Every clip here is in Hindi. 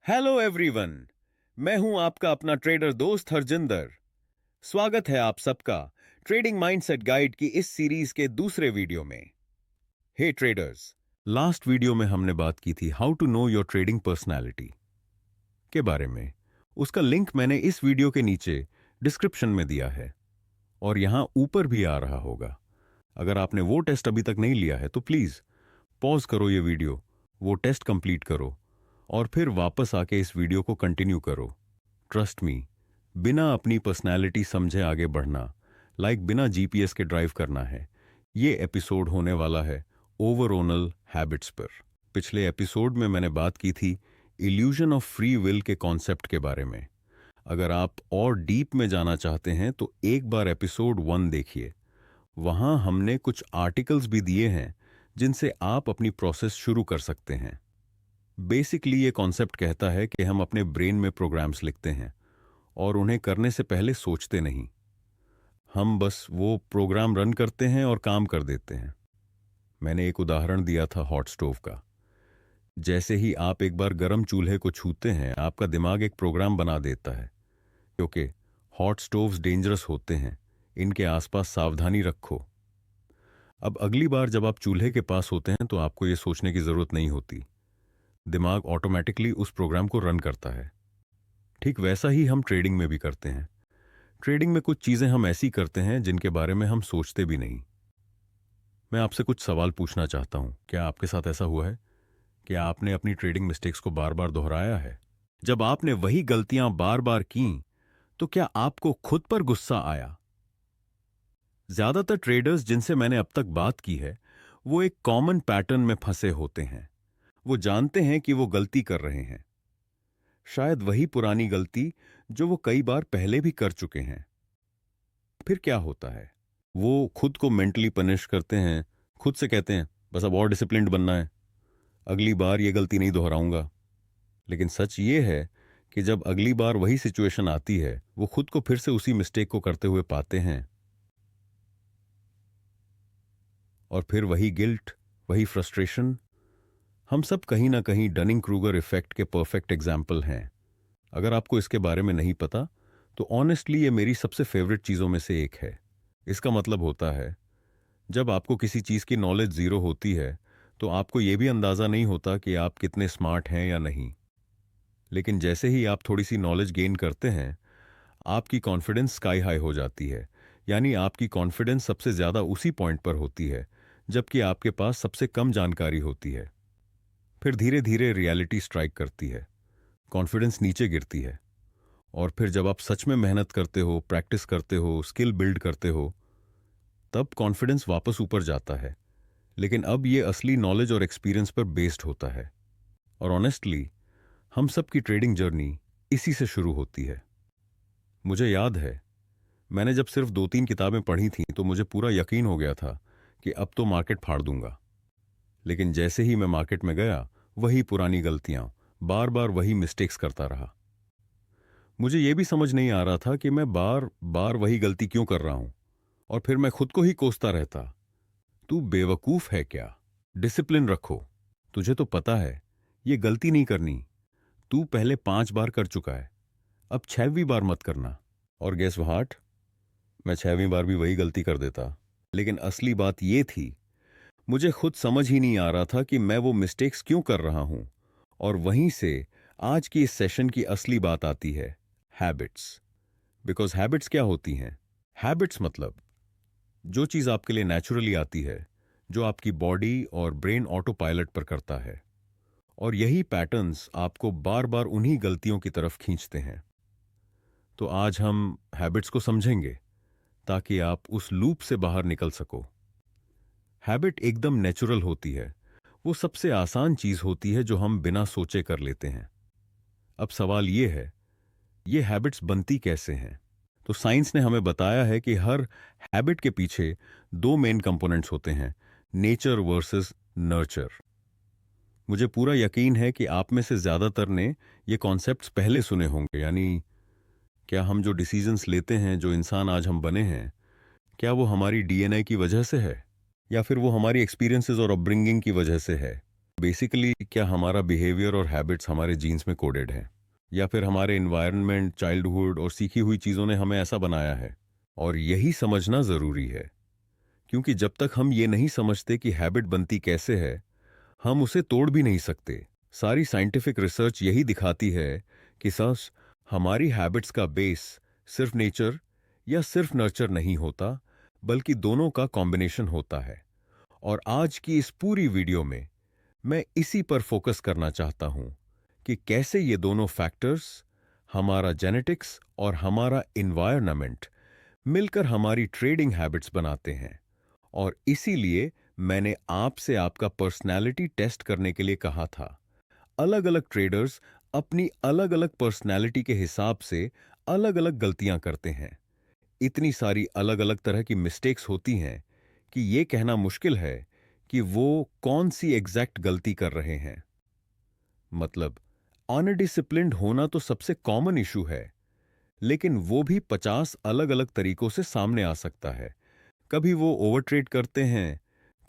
Hello everyone. मैं हूं आपका अपना ट्रेडर दोस्त हरजिंदर। स्वागत है आप सबका ट्रेडिंग माइंडसेट गाइड की इस सीरीज के दूसरे वीडियो में। हे ट्रेडर्स, लास्ट वीडियो में हमने बात की थी how to know your trading personality के बारे में। उसका लिंक मैंने इस वीडियो के नीचे डिस्क्रिप्शन में दिया है और यहां ऊपर भी आ रहा होगा। अगर आपने वो टेस्ट अभी तक नहीं लिया है तो प्लीज पॉज करो ये वीडियो, वो टेस्ट कंप्लीट करो और फिर वापस आके इस वीडियो को कंटिन्यू करो। ट्रस्ट मी, बिना अपनी पर्सनैलिटी समझे आगे बढ़ना बिना जीपीएस के ड्राइव करना है। ये एपिसोड होने वाला है ओवरऑनल हैबिट्स पर। पिछले एपिसोड में मैंने बात की थी इल्यूजन ऑफ फ्री विल के कॉन्सेप्ट के बारे में। अगर आप और डीप में जाना चाहते हैं तो एक बार एपिसोड 1 देखिए। वहां हमने कुछ आर्टिकल्स भी दिए हैं जिनसे आप अपनी प्रोसेस शुरू कर सकते हैं। बेसिकली ये कॉन्सेप्ट कहता है कि हम अपने ब्रेन में प्रोग्राम्स लिखते हैं और उन्हें करने से पहले सोचते नहीं। हम बस वो प्रोग्राम रन करते हैं और काम कर देते हैं। मैंने एक उदाहरण दिया था हॉट स्टोव का। जैसे ही आप एक बार गर्म चूल्हे को छूते हैं, आपका दिमाग एक प्रोग्राम बना देता है, क्योंकि हॉट स्टोव्स डेंजरस होते हैं, इनके आसपास सावधानी रखो। अब अगली बार जब आप चूल्हे के पास होते हैं तो आपको ये सोचने की जरूरत नहीं होती, दिमाग ऑटोमेटिकली उस प्रोग्राम को रन करता है। ठीक वैसा ही हम ट्रेडिंग में भी करते हैं। ट्रेडिंग में कुछ चीजें हम ऐसी करते हैं जिनके बारे में हम सोचते भी नहीं। मैं आपसे कुछ सवाल पूछना चाहता हूं, क्या आपके साथ ऐसा हुआ है? क्या आपने अपनी ट्रेडिंग मिस्टेक्स को बार बार दोहराया है? जब आपने वही गलतियां बार बार की तो क्या आपको खुद पर गुस्सा आया? ज्यादातर ट्रेडर्स जिनसे मैंने अब तक बात की है वो एक कॉमन पैटर्न में फंसे होते हैं। वो जानते हैं कि वो गलती कर रहे हैं, शायद वही पुरानी गलती जो वो कई बार पहले भी कर चुके हैं। फिर क्या होता है, वो खुद को मेंटली पनिश करते हैं, खुद से कहते हैं बस अब और डिसिप्लिन्ड बनना है, अगली बार ये गलती नहीं दोहराऊंगा। लेकिन सच ये है कि जब अगली बार वही सिचुएशन आती है वो खुद को फिर से उसी मिस्टेक को करते हुए पाते हैं और फिर वही गिल्ट, वही फ्रस्ट्रेशन। हम सब कहीं ना कहीं डनिंग क्रूगर इफेक्ट के परफेक्ट एग्जाम्पल हैं। अगर आपको इसके बारे में नहीं पता तो ऑनेस्टली ये मेरी सबसे फेवरेट चीज़ों में से एक है। इसका मतलब होता है जब आपको किसी चीज़ की नॉलेज ज़ीरो होती है तो आपको ये भी अंदाज़ा नहीं होता कि आप कितने स्मार्ट हैं या नहीं। लेकिन जैसे ही आप थोड़ी सी नॉलेज गेन करते हैं, आपकी कॉन्फिडेंस स्काई हाई हो जाती है। यानी आपकी कॉन्फिडेंस सबसे ज़्यादा उसी पॉइंट पर होती है जबकि आपके पास सबसे कम जानकारी होती है। फिर धीरे धीरे रियलिटी स्ट्राइक करती है, कॉन्फिडेंस नीचे गिरती है और फिर जब आप सच में मेहनत करते हो, प्रैक्टिस करते हो, स्किल बिल्ड करते हो, तब कॉन्फिडेंस वापस ऊपर जाता है। लेकिन अब ये असली नॉलेज और एक्सपीरियंस पर बेस्ड होता है। और ऑनेस्टली हम सब की ट्रेडिंग जर्नी इसी से शुरू होती है। मुझे याद है, मैंने जब सिर्फ 2-3 किताबें पढ़ी थीं तो मुझे पूरा यकीन हो गया था कि अब तो मार्केट फाड़ दूंगा। लेकिन जैसे ही मैं मार्केट में गया, वही पुरानी गलतियां, बार बार वही मिस्टेक्स करता रहा। मुझे यह भी समझ नहीं आ रहा था कि मैं बार बार वही गलती क्यों कर रहा हूं। और फिर मैं खुद को ही कोसता रहता, तू बेवकूफ है क्या? डिसिप्लिन रखो, तुझे तो पता है ये गलती नहीं करनी। तू पहले 5 बार कर चुका है, अब 6वीं बार मत करना। और गेस व्हाट, मैं 6वीं बार भी वही गलती कर देता। लेकिन असली बात यह थी, मुझे खुद समझ ही नहीं आ रहा था कि मैं वो मिस्टेक्स क्यों कर रहा हूं। और वहीं से आज की इस सेशन की असली बात आती है, हैबिट्स। बिकॉज हैबिट्स क्या होती हैं? हैबिट्स मतलब जो चीज़ आपके लिए नेचुरली आती है, जो आपकी बॉडी और ब्रेन ऑटो पायलट पर करता है। और यही पैटर्न्स आपको बार बार उन्हीं गलतियों की तरफ खींचते हैं। तो आज हम हैबिट्स को समझेंगे ताकि आप उस लूप से बाहर निकल सको। हैबिट एकदम नेचुरल होती है, वो सबसे आसान चीज होती है जो हम बिना सोचे कर लेते हैं। अब सवाल ये है, ये हैबिट्स बनती कैसे हैं? तो साइंस ने हमें बताया है कि हर हैबिट के पीछे 2 मेन कंपोनेंट्स होते हैं, नेचर वर्सेस नर्चर। मुझे पूरा यकीन है कि आप में से ज्यादातर ने ये कॉन्सेप्ट्स पहले सुने होंगे। यानी क्या हम जो डिसीजंस लेते हैं, जो इंसान आज हम बने हैं, क्या वो हमारी डीएनए की वजह से है या फिर वो हमारी एक्सपीरियंसेस और अपब्रिंगिंग की वजह से है? बेसिकली क्या हमारा बिहेवियर और हैबिट्स हमारे जीन्स में कोडेड हैं, या फिर हमारे एनवायरनमेंट, चाइल्डहुड और सीखी हुई चीज़ों ने हमें ऐसा बनाया है? और यही समझना ज़रूरी है, क्योंकि जब तक हम ये नहीं समझते कि हैबिट बनती कैसे है, हम उसे तोड़ भी नहीं सकते। सारी साइंटिफिक रिसर्च यही दिखाती है कि सच हमारी हैबिट्स का बेस सिर्फ नेचर या सिर्फ नर्चर नहीं होता, बल्कि दोनों का कॉम्बिनेशन होता है। और आज की इस पूरी वीडियो में मैं इसी पर फोकस करना चाहता हूं कि कैसे ये दोनों फैक्टर्स, हमारा जेनेटिक्स और हमारा इन्वायरमेंट, मिलकर हमारी ट्रेडिंग हैबिट्स बनाते हैं। और इसीलिए मैंने आपसे आपका पर्सनैलिटी टेस्ट करने के लिए कहा था। अलग अलग ट्रेडर्स अपनी अलग अलग पर्सनैलिटी के हिसाब से अलग अलग गलतियां करते हैं। इतनी सारी अलग अलग तरह की मिस्टेक्स होती हैं कि ये कहना मुश्किल है कि वो कौन सी एग्जैक्ट गलती कर रहे हैं। मतलब, अनडिसिप्लिन्ड होना तो सबसे कॉमन इशू है, लेकिन वो भी 50 अलग अलग तरीकों से सामने आ सकता है। कभी वो ओवर ट्रेड करते हैं,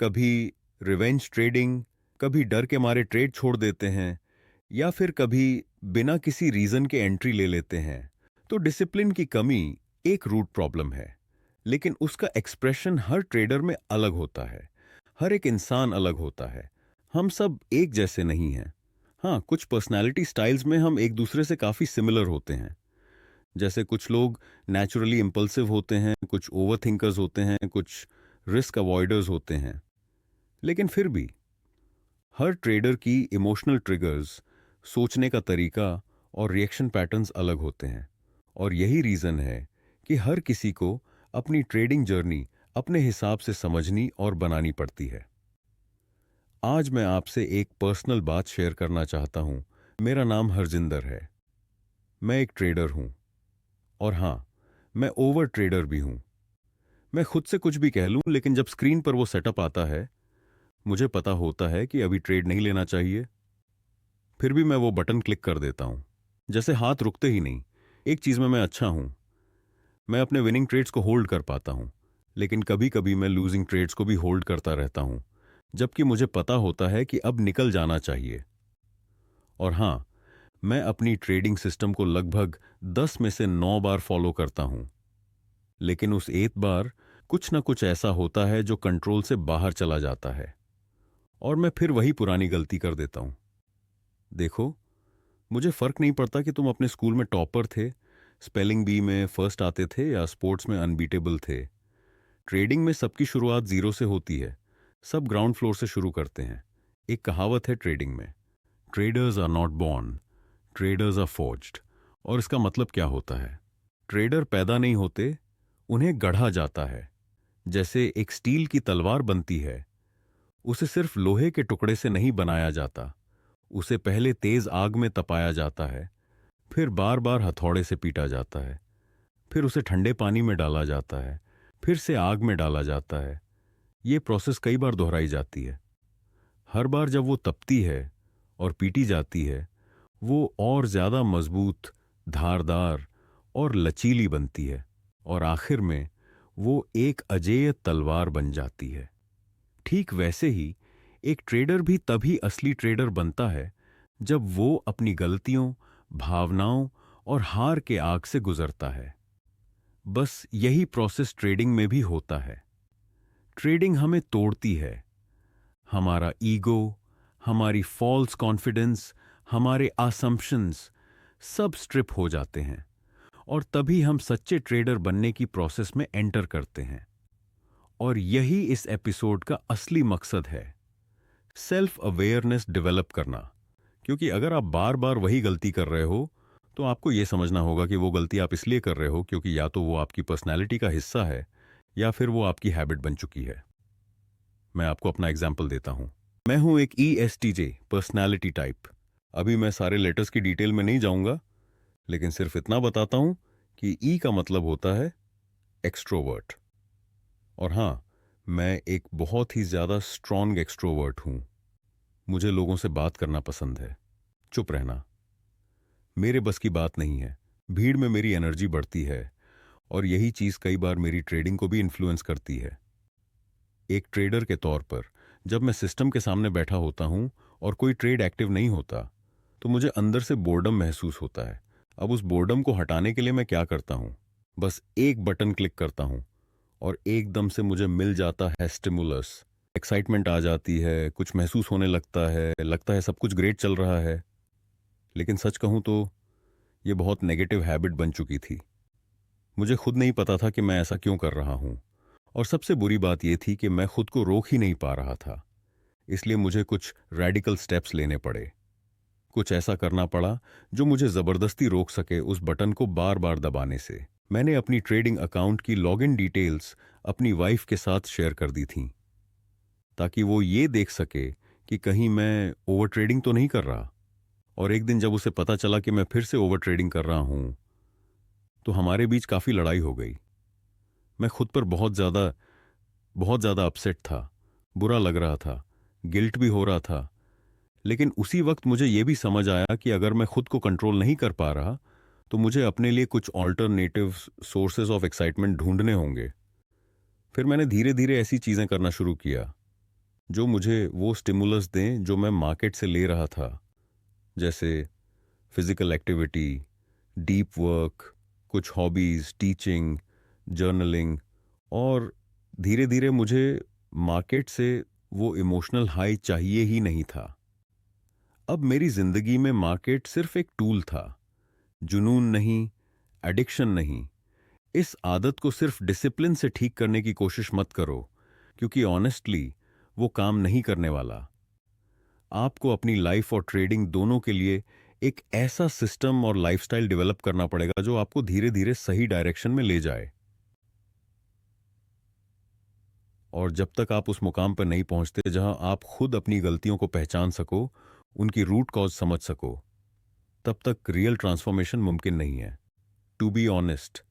कभी रिवेंज ट्रेडिंग, कभी डर के मारे ट्रेड छोड़ देते हैं, या फिर कभी बिना किसी रीजन के एंट्री ले लेते हैं। तो डिसिप्लिन की कमी एक रूट प्रॉब्लम है, लेकिन उसका एक्सप्रेशन हर ट्रेडर में अलग होता है। हर एक इंसान अलग होता है। हम सब एक जैसे नहीं हैं। हाँ, कुछ पर्सनालिटी स्टाइल्स में हम एक दूसरे से काफ़ी सिमिलर होते हैं। जैसे कुछ लोग नेचुरली इम्पल्सिव होते हैं, कुछ ओवर थिंकर्स होते हैं, कुछ रिस्क अवॉइडर्स होते हैं। लेकिन फिर भी हर ट्रेडर की इमोशनल ट्रिगर्स, सोचने का तरीका और रिएक्शन पैटर्न्स अलग होते हैं। और यही रीज़न है कि हर किसी को अपनी ट्रेडिंग जर्नी अपने हिसाब से समझनी और बनानी पड़ती है। आज मैं आपसे एक पर्सनल बात शेयर करना चाहता हूं। मेरा नाम हरजिंदर है। मैं एक ट्रेडर हूं, और हां, मैं ओवर ट्रेडर भी हूं। मैं खुद से कुछ भी कह लूं, लेकिन जब स्क्रीन पर वो सेटअप आता है, मुझे पता होता है कि अभी ट्रेड नहीं लेना चाहिए। फिर भी मैं वो बटन क्लिक कर देता हूं, जैसे हाथ रुकते ही नहीं। एक चीज में मैं अच्छा हूं, मैं अपने विनिंग ट्रेड्स को होल्ड कर पाता हूं, लेकिन कभी कभी मैं लूजिंग ट्रेड्स को भी होल्ड करता रहता हूं, जबकि मुझे पता होता है कि अब निकल जाना चाहिए। और हां, मैं अपनी ट्रेडिंग सिस्टम को लगभग 10 में से 9 बार फॉलो करता हूं, लेकिन उस एक बार कुछ ना कुछ ऐसा होता है जो कंट्रोल से बाहर चला जाता है, और मैं फिर वही पुरानी गलती कर देता हूं। देखो, मुझे फर्क नहीं पड़ता कि तुम अपने स्कूल में टॉपर थे, स्पेलिंग बी में फर्स्ट आते थे, या स्पोर्ट्स में अनबीटेबल थे। ट्रेडिंग में सबकी शुरुआत जीरो से होती है। सब ग्राउंड फ्लोर से शुरू करते हैं। एक कहावत है ट्रेडिंग में, traders are not born, traders are forged. और इसका मतलब क्या होता है? ट्रेडर पैदा नहीं होते, उन्हें गढ़ा जाता है। जैसे एक स्टील की तलवार बनती है, उसे सिर्फ लोहे के टुकड़े से नहीं बनाया जाता। उसे पहले तेज आग में तपाया जाता है, फिर बार बार हथौड़े से पीटा जाता है, फिर उसे ठंडे पानी में डाला जाता है, फिर से आग में डाला जाता है। ये प्रोसेस कई बार दोहराई जाती है। हर बार जब वो तपती है और पीटी जाती है, वो और ज्यादा मजबूत, धारदार और लचीली बनती है, और आखिर में वो एक अजेय तलवार बन जाती है। ठीक वैसे ही एक ट्रेडर भी तभी असली ट्रेडर बनता है जब वो अपनी गलतियों, भावनाओं और हार के आग से गुजरता है। बस यही प्रोसेस ट्रेडिंग में भी होता है। ट्रेडिंग हमें तोड़ती है। हमारा ईगो, हमारी फॉल्स कॉन्फिडेंस, हमारे असम्पशंस सब स्ट्रिप हो जाते हैं, और तभी हम सच्चे ट्रेडर बनने की प्रोसेस में एंटर करते हैं। और यही इस एपिसोड का असली मकसद है, सेल्फ अवेयरनेस डेवलप करना। क्योंकि अगर आप बार बार वही गलती कर रहे हो, तो आपको यह समझना होगा कि वो गलती आप इसलिए कर रहे हो क्योंकि या तो वो आपकी पर्सनैलिटी का हिस्सा है, या फिर वो आपकी हैबिट बन चुकी है। मैं आपको अपना एग्जाम्पल देता हूं। मैं हूं एक ESTJ पर्सनैलिटी टाइप। अभी मैं सारे लेटर्स की डिटेल में नहीं जाऊंगा, लेकिन सिर्फ इतना बताता हूं कि E का मतलब होता है एक्सट्रोवर्ट। और हां, मैं एक बहुत ही ज्यादा स्ट्रॉन्ग एक्सट्रोवर्ट हूं। मुझे लोगों से बात करना पसंद है। चुप रहना मेरे बस की बात नहीं है। भीड़ में मेरी एनर्जी बढ़ती है, और यही चीज कई बार मेरी ट्रेडिंग को भी इन्फ्लुएंस करती है। एक ट्रेडर के तौर पर जब मैं सिस्टम के सामने बैठा होता हूं और कोई ट्रेड एक्टिव नहीं होता तो मुझे अंदर से बोर्डम महसूस होता है। अब उस बोर्डम को हटाने के लिए मैं क्या करता हूँ, बस एक बटन क्लिक करता हूँ और एकदम से मुझे मिल जाता है स्टिमुलस। एक्साइटमेंट आ जाती है, कुछ महसूस होने लगता है सब कुछ ग्रेट चल रहा है। लेकिन सच कहूँ तो ये बहुत नेगेटिव हैबिट बन चुकी थी। मुझे खुद नहीं पता था कि मैं ऐसा क्यों कर रहा हूँ, और सबसे बुरी बात यह थी कि मैं खुद को रोक ही नहीं पा रहा था। इसलिए मुझे कुछ रेडिकल स्टेप्स लेने पड़े। कुछ ऐसा करना पड़ा जो मुझे जबरदस्ती रोक सके उस बटन को बार बार दबाने से। मैंने अपनी ट्रेडिंग अकाउंट की लॉगिन डिटेल्स अपनी वाइफ के साथ शेयर कर दी थी, ताकि वो ये देख सके कि कहीं मैं ओवर ट्रेडिंग तो नहीं कर रहा। और एक दिन जब उसे पता चला कि मैं फिर से ओवर ट्रेडिंग कर रहा हूं, तो हमारे बीच काफी लड़ाई हो गई। मैं खुद पर बहुत ज्यादा अपसेट था, बुरा लग रहा था, गिल्ट भी हो रहा था। लेकिन उसी वक्त मुझे यह भी समझ आया कि अगर मैं खुद को कंट्रोल नहीं कर पा रहा तो मुझे अपने लिए कुछ ऑल्टरनेटिव सोर्सेज ऑफ एक्साइटमेंट ढूंढने होंगे। फिर मैंने धीरे धीरे ऐसी चीजें करना शुरू किया जो मुझे वो स्टिमुलस दें जो मैं मार्केट से ले रहा था, जैसे फिजिकल एक्टिविटी, डीप वर्क, कुछ हॉबीज, टीचिंग, जर्नलिंग। और धीरे धीरे मुझे मार्केट से वो इमोशनल हाई चाहिए ही नहीं था। अब मेरी जिंदगी में मार्केट सिर्फ एक टूल था, जुनून नहीं, एडिक्शन नहीं। इस आदत को सिर्फ डिसिप्लिन से ठीक करने की कोशिश मत करो, क्योंकि ऑनेस्टली वो काम नहीं करने वाला। आपको अपनी लाइफ और ट्रेडिंग दोनों के लिए एक ऐसा सिस्टम और लाइफस्टाइल डेवलप करना पड़ेगा जो आपको धीरे धीरे सही डायरेक्शन में ले जाए। और जब तक आप उस मुकाम पर नहीं पहुंचते जहां आप खुद अपनी गलतियों को पहचान सको, उनकी रूट कॉज समझ सको, तब तक रियल ट्रांसफॉर्मेशन मुमकिन नहीं है। टू बी ऑनेस्ट,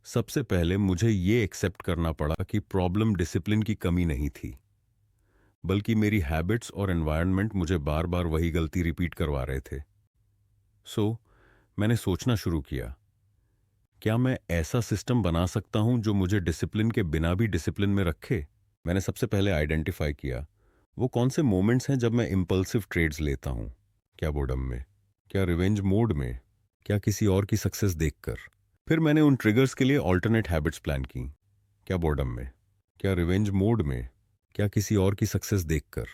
सबसे पहले मुझे ये एक्सेप्ट करना पड़ा कि प्रॉब्लम डिसिप्लिन की कमी नहीं थी, बल्कि मेरी हैबिट्स और एनवायरनमेंट मुझे बार बार वही गलती रिपीट करवा रहे थे। मैंने सोचना शुरू किया, क्या मैं ऐसा सिस्टम बना सकता हूं जो मुझे डिसिप्लिन के बिना भी डिसिप्लिन में रखे। मैंने सबसे पहले आइडेंटिफाई किया वो कौन से मोमेंट्स हैं जब मैं इंपल्सिव ट्रेड्स लेता हूं। क्या बोर्डम में, क्या रिवेंज मोड में, क्या किसी और की सक्सेस देखकर। फिर मैंने उन ट्रिगर्स के लिए ऑल्टरनेट हैबिट्स प्लान की। क्या बोर्डम में, क्या रिवेंज मोड में, क्या किसी और की सक्सेस देखकर।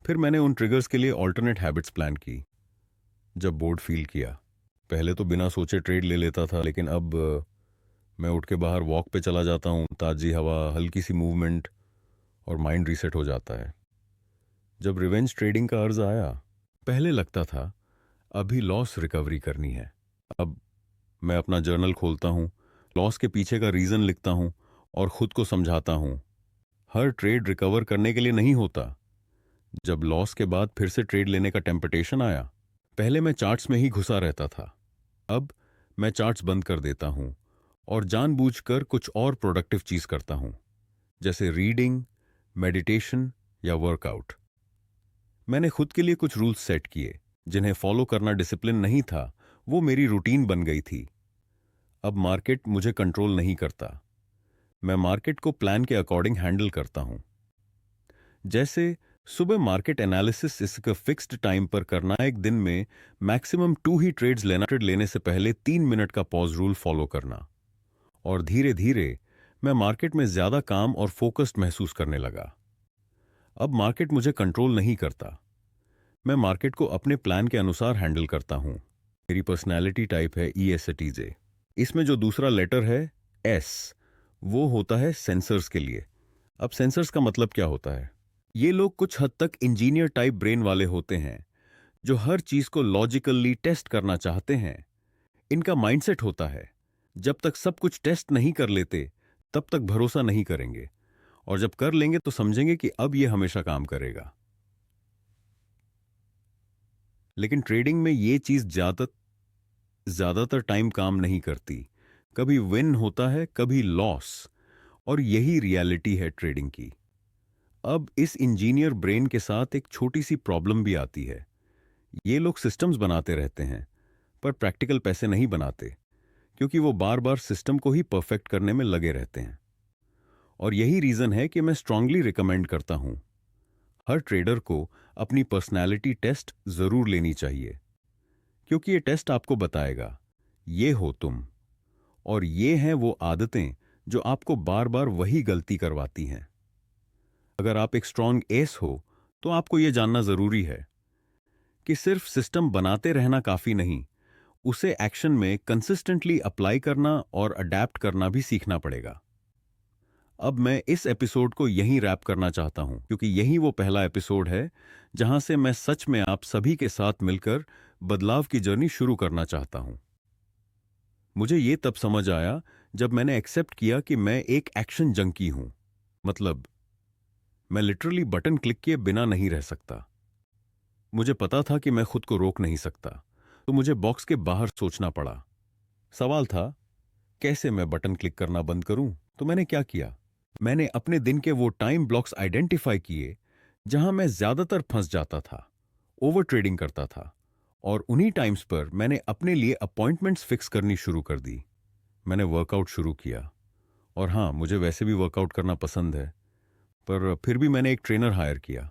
फिर मैंने उन ट्रिगर्स के लिए ऑल्टरनेट हैबिट्स प्लान की जब बोर्ड फील किया। पहले तो बिना सोचे ट्रेड ले लेता था, लेकिन अब मैं उठ के बाहर वॉक पे चला जाता हूँ। ताज़ी हवा, हल्की सी मूवमेंट, और माइंड रीसेट हो जाता है। जब रिवेंज ट्रेडिंग का अर्ज आया, पहले लगता था अभी लॉस रिकवरी करनी है। अब मैं अपना जर्नल खोलता हूँ, लॉस के पीछे का रीज़न लिखता हूँ और खुद को समझाता हूँ हर ट्रेड रिकवर करने के लिए नहीं होता। जब लॉस के बाद फिर से ट्रेड लेने का टेम्पटेशन आया, पहले मैं चार्ट्स में ही घुसा रहता था। अब मैं चार्ट्स बंद कर देता हूँ और जानबूझकर कुछ और प्रोडक्टिव चीज करता हूँ, जैसे रीडिंग, मेडिटेशन या वर्कआउट। मैंने खुद के लिए कुछ रूल्स सेट किए जिन्हें फॉलो करना डिसिप्लिन नहीं था, वो मेरी रूटीन बन गई थी। अब मार्केट मुझे कंट्रोल नहीं करता, मैं मार्केट को प्लान के अकॉर्डिंग हैंडल करता हूं। जैसे सुबह मार्केट एनालिसिस इसका फिक्स्ड टाइम पर करना, एक दिन में मैक्सिमम 2 ही ट्रेड्स लेना, ट्रेड लेने से पहले 3 मिनट का पॉज रूल फॉलो करना। और धीरे धीरे मैं मार्केट में ज्यादा काम और फोकस्ड महसूस करने लगा। अब मार्केट मुझे कंट्रोल नहीं करता, मैं मार्केट को अपने प्लान के अनुसार हैंडल करता हूं। मेरी पर्सनैलिटी टाइप है ESTJ। इसमें जो दूसरा लेटर है S, वो होता है सेंसर्स के लिए। अब सेंसर्स का मतलब क्या होता है? ये लोग कुछ हद तक इंजीनियर टाइप ब्रेन वाले होते हैं जो हर चीज को लॉजिकली टेस्ट करना चाहते हैं। इनका माइंडसेट होता है जब तक सब कुछ टेस्ट नहीं कर लेते तब तक भरोसा नहीं करेंगे, और जब कर लेंगे तो समझेंगे कि अब यह हमेशा काम करेगा। लेकिन ट्रेडिंग में ये चीज ज्यादातर टाइम काम नहीं करती। कभी विन होता है, कभी लॉस, और यही रियलिटी है ट्रेडिंग की। अब इस इंजीनियर ब्रेन के साथ एक छोटी सी प्रॉब्लम भी आती है। ये लोग सिस्टम्स बनाते रहते हैं पर प्रैक्टिकल पैसे नहीं बनाते, क्योंकि वो बार बार सिस्टम को ही परफेक्ट करने में लगे रहते हैं। और यही रीजन है कि मैं स्ट्रांगली रिकमेंड करता हूं हर ट्रेडर को अपनी पर्सनैलिटी टेस्ट जरूर लेनी चाहिए, क्योंकि ये टेस्ट आपको बताएगा ये हो तुम, और ये हैं वो आदतें जो आपको बार बार वही गलती करवाती हैं। अगर आप एक स्ट्रांग एस हो तो आपको यह जानना जरूरी है कि सिर्फ सिस्टम बनाते रहना काफी नहीं, उसे एक्शन में कंसिस्टेंटली अप्लाई करना और अडेप्ट करना भी सीखना पड़ेगा। अब मैं इस एपिसोड को यहीं रैप करना चाहता हूं, क्योंकि यही वो पहला एपिसोड है जहां से मैं सच में आप सभी के साथ मिलकर बदलाव की जर्नी शुरू करना चाहता हूं। मुझे ये तब समझ आया जब मैंने एक्सेप्ट किया कि मैं एक एक्शन जंकी हूं। मतलब मैं लिटरली बटन क्लिक किए बिना नहीं रह सकता। मुझे पता था कि मैं खुद को रोक नहीं सकता, तो मुझे बॉक्स के बाहर सोचना पड़ा। सवाल था, कैसे मैं बटन क्लिक करना बंद करूं? तो मैंने क्या किया? मैंने अपने दिन के वो टाइम ब्लॉक्स आइडेंटिफाई किए जहां मैं ज्यादातर फंस जाता था, ओवर ट्रेडिंग करता था, और उन्हीं टाइम्स पर मैंने अपने लिए अपॉइंटमेंट्स फिक्स करनी शुरू कर दी। मैंने वर्कआउट शुरू किया, और हाँ, मुझे वैसे भी वर्कआउट करना पसंद है, पर फिर भी मैंने एक ट्रेनर हायर किया,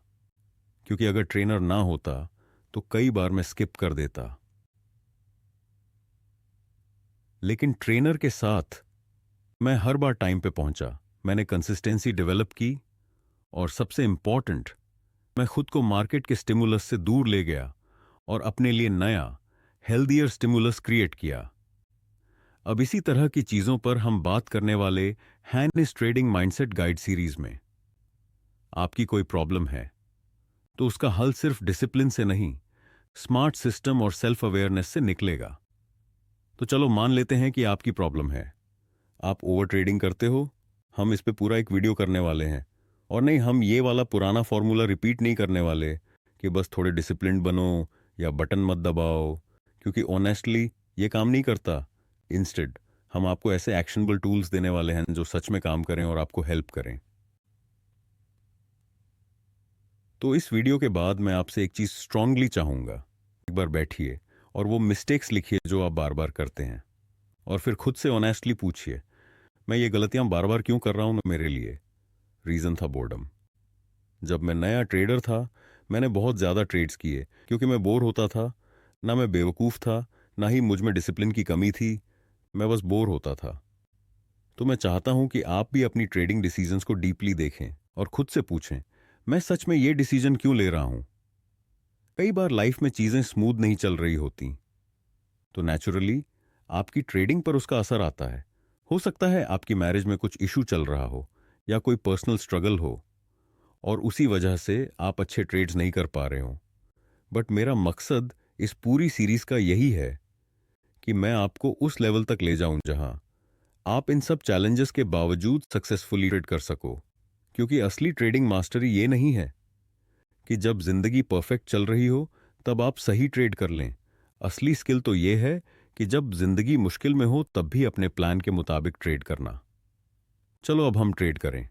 क्योंकि अगर ट्रेनर ना होता तो कई बार मैं स्किप कर देता। लेकिन ट्रेनर के साथ मैं हर बार टाइम पे पहुंचा। मैंने कंसिस्टेंसी डेवलप की, और सबसे इंपॉर्टेंट, मैं खुद को मार्केट के स्टिमुलस से दूर ले गया और अपने लिए नया हेल्दियर स्टिमुलस क्रिएट किया। अब इसी तरह की चीजों पर हम बात करने वाले हैनिस ट्रेडिंग माइंडसेट गाइड सीरीज में। आपकी कोई प्रॉब्लम है तो उसका हल सिर्फ डिसिप्लिन से नहीं, स्मार्ट सिस्टम और सेल्फ अवेयरनेस से निकलेगा। तो चलो मान लेते हैं कि आपकी प्रॉब्लम है, आप ओवर ट्रेडिंग करते हो। हम इस पे पूरा एक वीडियो करने वाले हैं, और नहीं, हम ये वाला पुराना फॉर्मूला रिपीट नहीं करने वाले कि बस थोड़े डिसिप्लिन बनो या बटन मत दबाओ, क्योंकि ऑनेस्टली ये काम नहीं करता। इंस्टेड हम आपको ऐसे एक्शनेबल टूल्स देने वाले हैं जो सच में काम करें और आपको हेल्प करें। तो इस वीडियो के बाद मैं आपसे एक चीज स्ट्रांगली चाहूंगा, एक बार बैठिए और वो मिस्टेक्स लिखिए जो आप बार बार करते हैं, और फिर खुद से ऑनेस्टली पूछिए, मैं ये गलतियां बार बार क्यों कर रहा हूं? मेरे लिए रीजन था बोर्डम। जब मैं नया ट्रेडर था, मैंने बहुत ज्यादा ट्रेड्स किए क्योंकि मैं बोर होता था। ना मैं बेवकूफ था, ना ही मुझ में डिसिप्लिन की कमी थी, मैं बस बोर होता था। तो मैं चाहता हूं कि आप भी अपनी ट्रेडिंग डिसीजंस को डीपली देखें और खुद से पूछें, मैं सच में ये डिसीजन क्यों ले रहा हूं? कई बार लाइफ में चीजें स्मूथ नहीं चल रही होती, तो नेचुरली आपकी ट्रेडिंग पर उसका असर आता है। हो सकता है आपकी मैरिज में कुछ इशू चल रहा हो, या कोई पर्सनल स्ट्रगल हो, और उसी वजह से आप अच्छे ट्रेड्स नहीं कर पा रहे हो। बट मेरा मकसद इस पूरी सीरीज का यही है कि मैं आपको उस लेवल तक ले जाऊं जहां आप इन सब चैलेंजेस के बावजूद सक्सेसफुली ट्रेड कर सको। क्योंकि असली ट्रेडिंग मास्टरी ये नहीं है कि जब जिंदगी परफेक्ट चल रही हो तब आप सही ट्रेड कर लें। असली स्किल तो ये है कि जब जिंदगी मुश्किल में हो तब भी अपने प्लान के मुताबिक ट्रेड करना। चलो अब हम ट्रेड करें,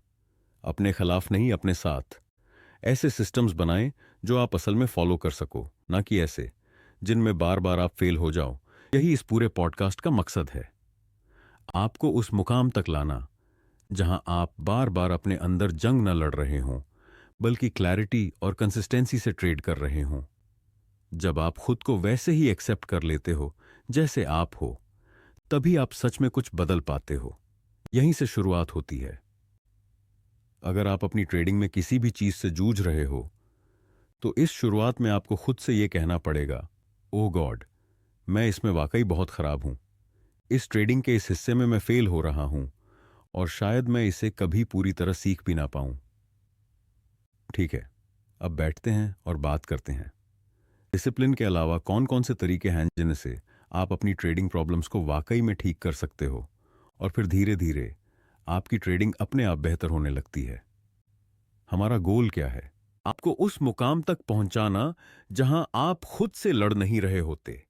अपने खिलाफ नहीं, अपने साथ। ऐसे सिस्टम्स बनाएं जो आप असल में फॉलो कर सको, ना कि ऐसे जिनमें बार बार आप फेल हो जाओ। यही इस पूरे पॉडकास्ट का मकसद है, आपको उस मुकाम तक लाना जहां आप बार बार अपने अंदर जंग न लड़ रहे हों, बल्कि क्लैरिटी और कंसिस्टेंसी से ट्रेड कर रहे हों। जब आप खुद को वैसे ही एक्सेप्ट कर लेते हो जैसे आप हो, तभी आप सच में कुछ बदल पाते हो। यहीं से शुरुआत होती है। अगर आप अपनी ट्रेडिंग में किसी भी चीज से जूझ रहे हो, तो इस शुरुआत में आपको खुद से यह कहना पड़ेगा, ओह गॉड, मैं इसमें वाकई बहुत खराब हूं। इस ट्रेडिंग के इस हिस्से में मैं फेल हो रहा हूं, और शायद मैं इसे कभी पूरी तरह सीख भी ना पाऊं। ठीक है, अब बैठते हैं और बात करते हैं। डिसिप्लिन के अलावा कौन कौन से तरीके हैं जिनसे आप अपनी ट्रेडिंग प्रॉब्लम्स को वाकई में ठीक कर सकते हो, और फिर धीरे धीरे आपकी ट्रेडिंग अपने आप बेहतर होने लगती है। हमारा गोल क्या है? आपको उस मुकाम तक पहुंचाना जहां आप खुद से लड़ नहीं रहे होते,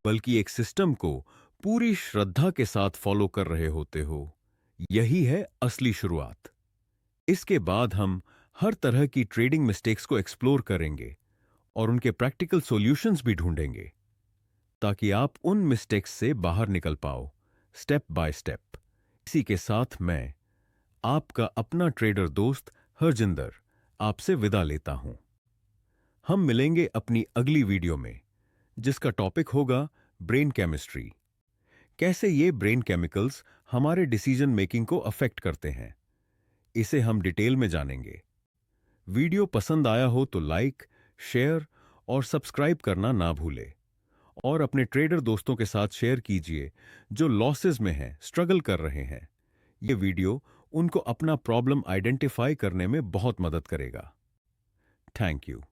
बल्कि एक सिस्टम को पूरी श्रद्धा के साथ फॉलो कर रहे होते हो। यही है असली शुरुआत। इसके बाद हम हर तरह की ट्रेडिंग मिस्टेक्स को एक्सप्लोर करेंगे और उनके प्रैक्टिकल सॉल्यूशंस भी ढूंढेंगे, ताकि आप उन मिस्टेक्स से बाहर निकल पाओ, स्टेप बाय स्टेप। इसी के साथ मैं, आपका अपना ट्रेडर दोस्त हरजिंदर, आपसे विदा लेता हूं। हम मिलेंगे अपनी अगली वीडियो में, जिसका टॉपिक होगा ब्रेन केमिस्ट्री। कैसे ये ब्रेन केमिकल्स हमारे डिसीजन मेकिंग को अफेक्ट करते हैं, इसे हम डिटेल में जानेंगे। वीडियो पसंद आया हो तो लाइक, शेयर और सब्सक्राइब करना ना भूले, और अपने ट्रेडर दोस्तों के साथ शेयर कीजिए जो लॉसेस में हैं, स्ट्रगल कर रहे हैं। ये वीडियो उनको अपना प्रॉब्लम आइडेंटिफाई करने में बहुत मदद करेगा। Thank you.